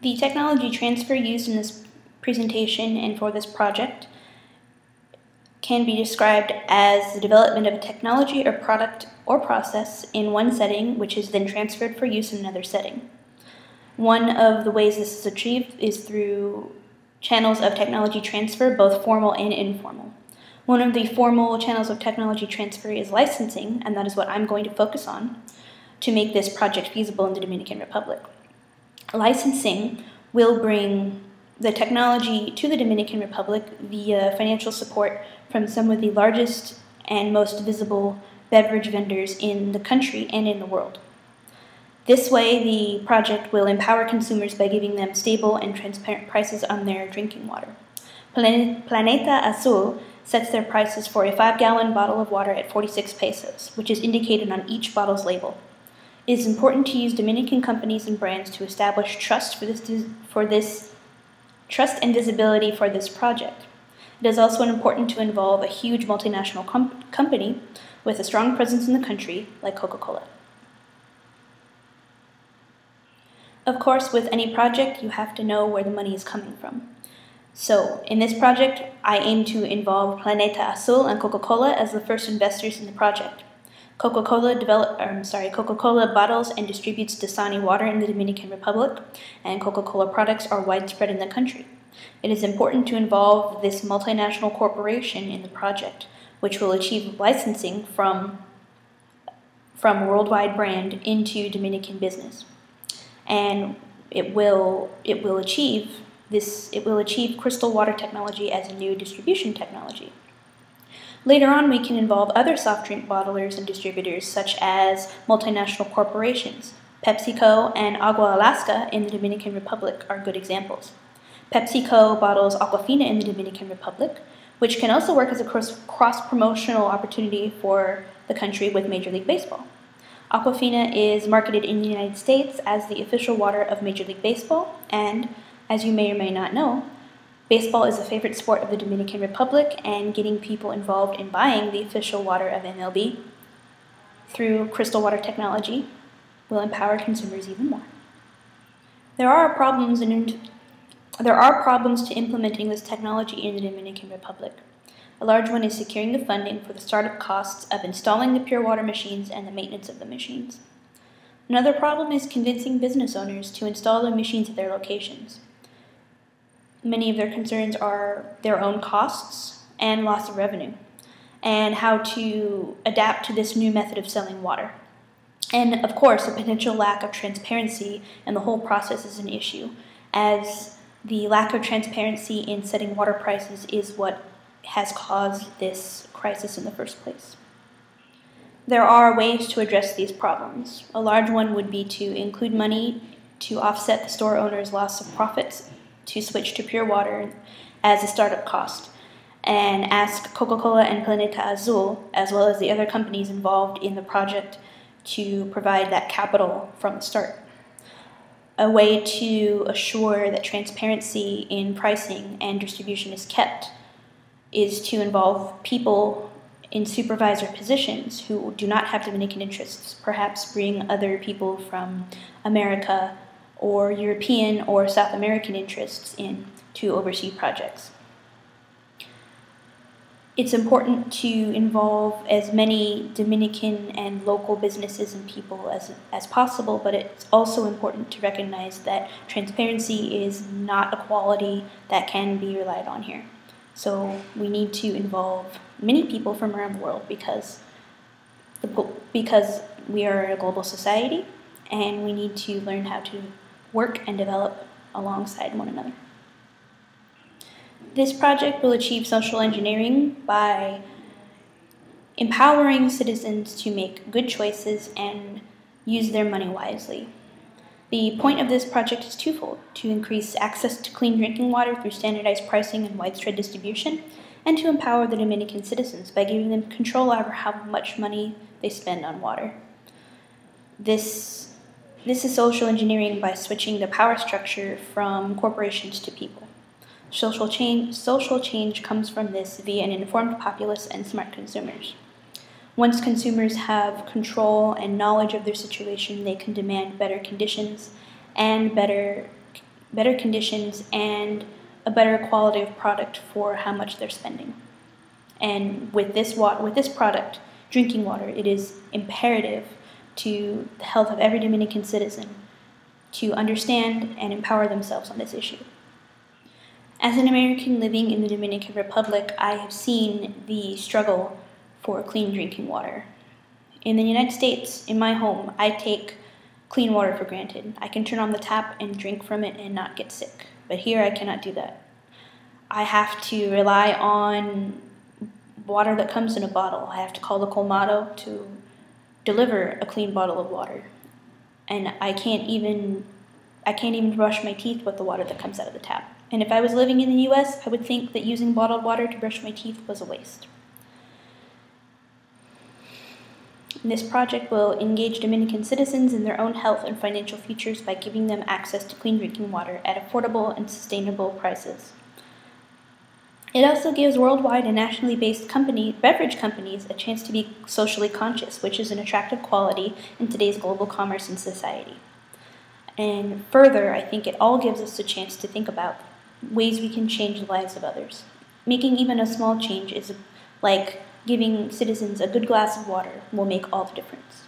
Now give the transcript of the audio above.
The technology transfer used in this presentation and for this project can be described as the development of a technology or product or process in one setting, which is then transferred for use in another setting. One of the ways this is achieved is through channels of technology transfer, both formal and informal. One of the formal channels of technology transfer is licensing, and that is what I'm going to focus on to make this project feasible in the Dominican Republic. Licensing will bring the technology to the Dominican Republic via financial support from some of the largest and most visible beverage vendors in the country and in the world. This way, the project will empower consumers by giving them stable and transparent prices on their drinking water. Planeta Azul sets their prices for a 5-gallon bottle of water at 46 pesos, which is indicated on each bottle's label. It is important to use Dominican companies and brands to establish trust trust and visibility for this project. It is also important to involve a huge multinational company with a strong presence in the country, like Coca-Cola. Of course, with any project, you have to know where the money is coming from. So, in this project, I aim to involve Planeta Azul and Coca-Cola as the first investors in the project. Coca-Cola bottles and distributes Dasani water in the Dominican Republic, and Coca-Cola products are widespread in the country. It is important to involve this multinational corporation in the project, which will achieve licensing from worldwide brand into Dominican business. And it will achieve crystal water technology as a new distribution technology. Later on, we can involve other soft drink bottlers and distributors, such as multinational corporations. PepsiCo and Agua Alaska in the Dominican Republic are good examples. PepsiCo bottles Aquafina in the Dominican Republic, which can also work as a cross-promotional opportunity for the country with Major League Baseball. Aquafina is marketed in the United States as the official water of Major League Baseball, and, as you may or may not know, baseball is a favorite sport of the Dominican Republic, and getting people involved in buying the official water of MLB through crystal water technology will empower consumers even more. There are problems to implementing this technology in the Dominican Republic. A large one is securing the funding for the startup costs of installing the pure water machines and the maintenance of the machines. Another problem is convincing business owners to install the machines at their locations. Many of their concerns are their own costs and loss of revenue, and how to adapt to this new method of selling water. And of course, a potential lack of transparency in the whole process is an issue, as the lack of transparency in setting water prices is what has caused this crisis in the first place. There are ways to address these problems. A large one would be to include money to offset the store owner's loss of profits to switch to pure water as a startup cost, and ask Coca-Cola and Planeta Azul, as well as the other companies involved in the project, to provide that capital from the start. A way to assure that transparency in pricing and distribution is kept is to involve people in supervisor positions who do not have Dominican interests, perhaps bring other people from America or European or South American interests in to oversee projects. It's important to involve as many Dominican and local businesses and people as possible, but it's also important to recognize that transparency is not a quality that can be relied on here. So we need to involve many people from around the world because we are a global society, and we need to learn how to work and develop alongside one another. This project will achieve social engineering by empowering citizens to make good choices and use their money wisely. The point of this project is twofold: to increase access to clean drinking water through standardized pricing and widespread distribution, and to empower the Dominican citizens by giving them control over how much money they spend on water. This is social engineering by switching the power structure from corporations to people. Social change comes from this via an informed populace and smart consumers. Once consumers have control and knowledge of their situation, they can demand better conditions and better better conditions, and a better quality of product for how much they're spending. And with this product, drinking water, it is imperative to the health of every Dominican citizen to understand and empower themselves on this issue. As an American living in the Dominican Republic, I have seen the struggle for clean drinking water. In the United States, in my home, I take clean water for granted. I can turn on the tap and drink from it and not get sick. But here I cannot do that. I have to rely on water that comes in a bottle. I have to call the colmado to deliver a clean bottle of water. And I can't even brush my teeth with the water that comes out of the tap. And if I was living in the US, I would think that using bottled water to brush my teeth was a waste. This project will engage Dominican citizens in their own health and financial futures by giving them access to clean drinking water at affordable and sustainable prices. It also gives worldwide and nationally based beverage companies a chance to be socially conscious, which is an attractive quality in today's global commerce and society. And further, I think it all gives us a chance to think about ways we can change the lives of others. Making even a small change is like giving citizens a good glass of water will make all the difference.